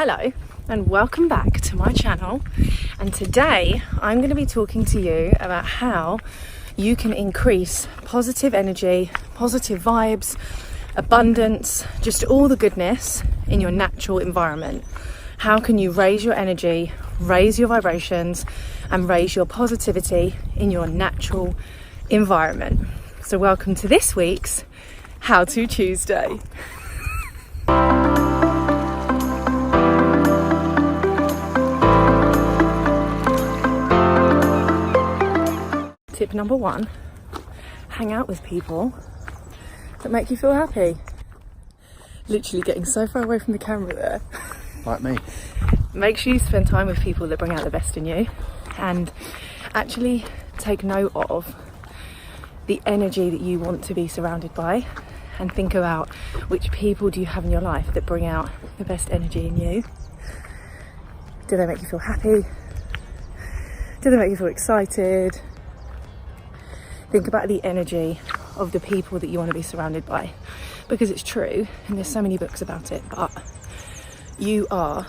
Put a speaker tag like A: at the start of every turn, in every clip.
A: Hello and welcome back to my channel, and today I'm going to be talking to you about how you can increase positive energy, positive vibes, abundance, just all the goodness in your natural environment. How can you raise your energy, raise your vibrations and raise your positivity in your natural environment? So welcome to this week's How To Tuesday. Tip number one, hang out with people that make you feel happy. Literally getting so far away from the camera there.
B: Like me.
A: Make sure you spend time with people that bring out the best in you, and actually take note of the energy that you want to be surrounded by, and think about which people do you have in your life that bring out the best energy in you. Do they make you feel happy? Do they make you feel excited? Think about the energy of the people that you want to be surrounded by, because it's true, and there's so many books about it, but you are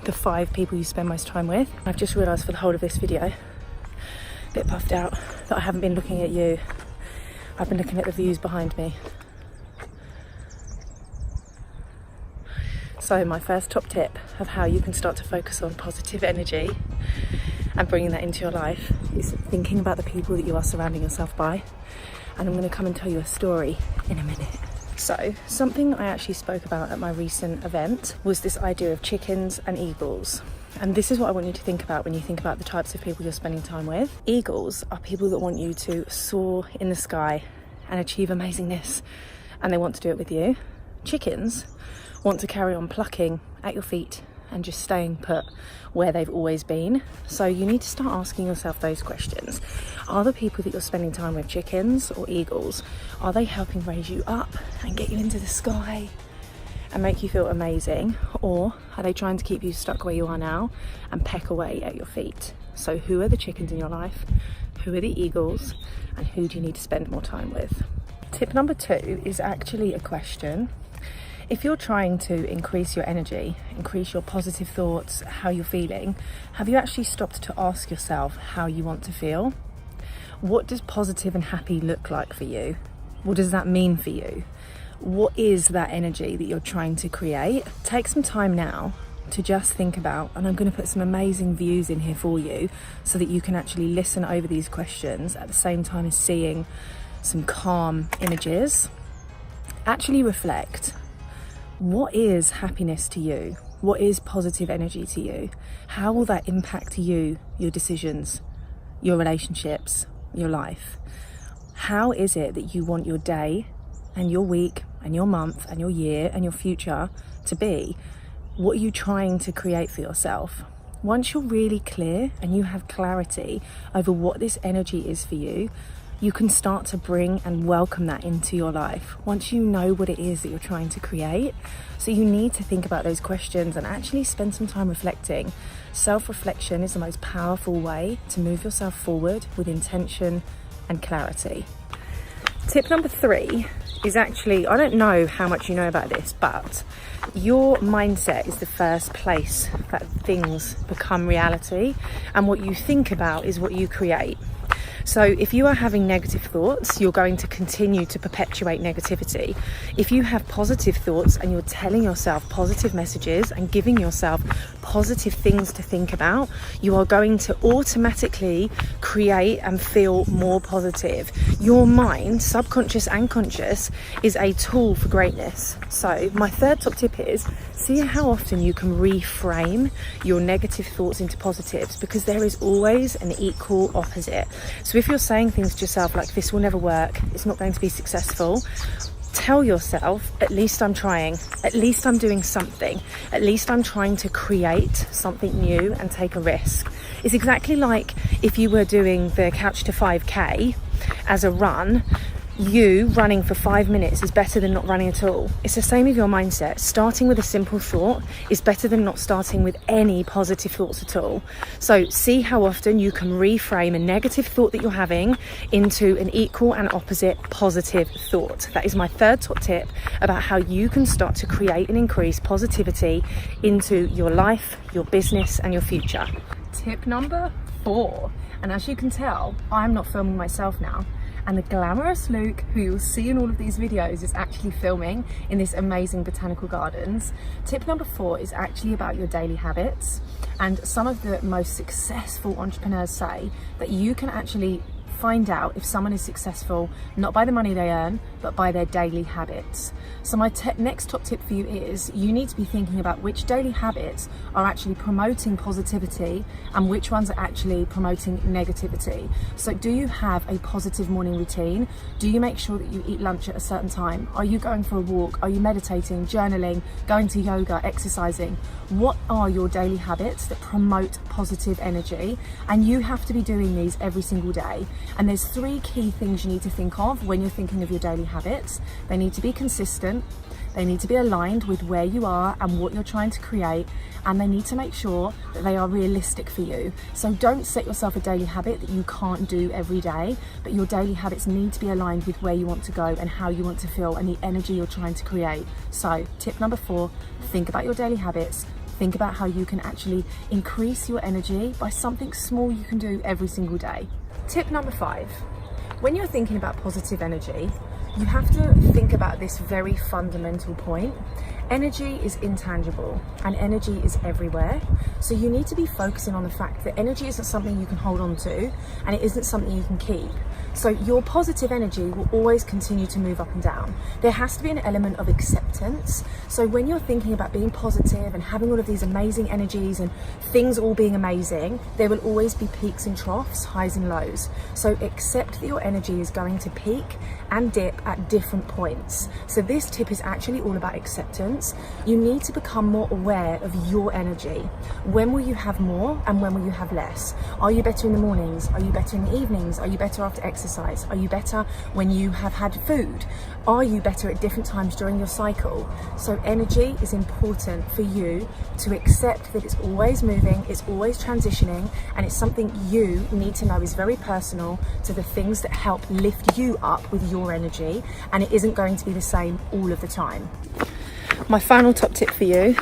A: the 5 people you spend most time with. I've just realised for the whole of this video, a bit puffed out, that I haven't been looking at you. I've been looking at the views behind me. So my first top tip of how you can start to focus on positive energy and bringing that into your life is thinking about the people that you are surrounding yourself by. And I'm going to come and tell you a story in a minute. So something I actually spoke about at my recent event was this idea of chickens and eagles. And this is what I want you to think about when you think about the types of people you're spending time with. Eagles are people that want you to soar in the sky and achieve amazingness, and they want to do it with you. Chickens want to carry on plucking at your feet and just staying put where they've always been. So you need to start asking yourself those questions. Are the people that you're spending time with chickens or eagles? Are they helping raise you up and get you into the sky and make you feel amazing? Or are they trying to keep you stuck where you are now and peck away at your feet? So who are the chickens in your life? Who are the eagles? And who do you need to spend more time with? Tip number 2 is actually a question. If you're trying to increase your energy, increase your positive thoughts, how you're feeling, have you actually stopped to ask yourself how you want to feel? What does positive and happy look like for you? What does that mean for you? What is that energy that you're trying to create? Take some time now to just think about, and I'm going to put some amazing views in here for you so that you can actually listen over these questions at the same time as seeing some calm images. Actually reflect. What is happiness to you? What is positive energy to you? How will that impact you, your decisions, your relationships, your life? How is it that you want your day and your week and your month and your year and your future to be? What are you trying to create for yourself? Once you're really clear and you have clarity over what this energy is for you, you can start to bring and welcome that into your life once you know what it is that you're trying to create. So you need to think about those questions and actually spend some time reflecting. Self-reflection is the most powerful way to move yourself forward with intention and clarity. Tip number 3 is actually, I don't know how much you know about this, but your mindset is the first place that things become reality, and what you think about is what you create. So if you are having negative thoughts, you're going to continue to perpetuate negativity. If you have positive thoughts and you're telling yourself positive messages and giving yourself positive things to think about, you are going to automatically create and feel more positive. Your mind, subconscious and conscious, is a tool for greatness. So my third top tip is, see how often you can reframe your negative thoughts into positives, because there is always an equal opposite. So if you're saying things to yourself like, this will never work, it's not going to be successful, tell yourself, at least I'm trying, at least I'm doing something, at least I'm trying to create something new and take a risk. It's exactly like if you were doing the Couch to 5K as a run, you running for 5 minutes is better than not running at all. It's the same with your mindset. Starting with a simple thought is better than not starting with any positive thoughts at all. So see how often you can reframe a negative thought that you're having into an equal and opposite positive thought. That is my third top tip about how you can start to create and increase positivity into your life, your business, and your future. Tip number 4. And as you can tell, I'm not filming myself now. And the glamorous Luke, who you'll see in all of these videos, is actually filming in this amazing botanical gardens. Tip number 4 is actually about your daily habits. And some of the most successful entrepreneurs say that you can actually find out if someone is successful not by the money they earn, but by their daily habits. So my next top tip for you is you need to be thinking about which daily habits are actually promoting positivity and which ones are actually promoting negativity. So do you have a positive morning routine? Do you make sure that you eat lunch at a certain time? Are you going for a walk? Are you meditating, journaling, going to yoga, exercising? What are your daily habits that promote positive energy? And you have to be doing these every single day. And there's 3 key things you need to think of when you're thinking of your daily habits. They need to be consistent, they need to be aligned with where you are and what you're trying to create, and they need to make sure that they are realistic for you. So don't set yourself a daily habit that you can't do every day, but your daily habits need to be aligned with where you want to go and how you want to feel and the energy you're trying to create. So tip number 4, think about your daily habits. Think about how you can actually increase your energy by something small you can do every single day. Tip number 5, when you're thinking about positive energy, you have to think about this very fundamental point. Energy is intangible and energy is everywhere. So you need to be focusing on the fact that energy isn't something you can hold on to and it isn't something you can keep. So your positive energy will always continue to move up and down. There has to be an element of acceptance. So when you're thinking about being positive and having all of these amazing energies and things all being amazing, there will always be peaks and troughs, highs and lows. So accept that your energy is going to peak and dip at different points. So this tip is actually all about acceptance. You need to become more aware of your energy. When will you have more and when will you have less? Are you better in the mornings? Are you better in the evenings? Are you better after exercise? Are you better when you have had food? Are you better at different times during your cycle? So energy is important for you to accept that it's always moving, it's always transitioning, and it's something you need to know is very personal to the things that help lift you up with your energy, and it isn't going to be the same all of the time. My final top tip for you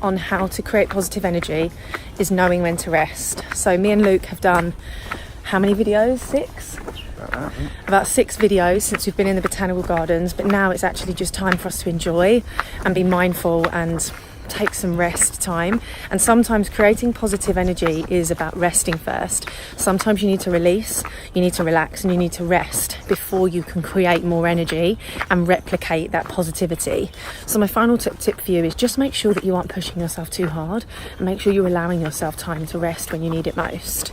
A: on how to create positive energy is knowing when to rest. So me and Luke have done how many videos? 6? About 6 videos since we've been in the botanical gardens, but now it's actually just time for us to enjoy and be mindful and take some rest time. And sometimes creating positive energy is about resting first. Sometimes you need to release, you need to relax, and you need to rest before you can create more energy and replicate that positivity. So my final tip for you is just make sure that you aren't pushing yourself too hard and make sure you're allowing yourself time to rest when you need it most.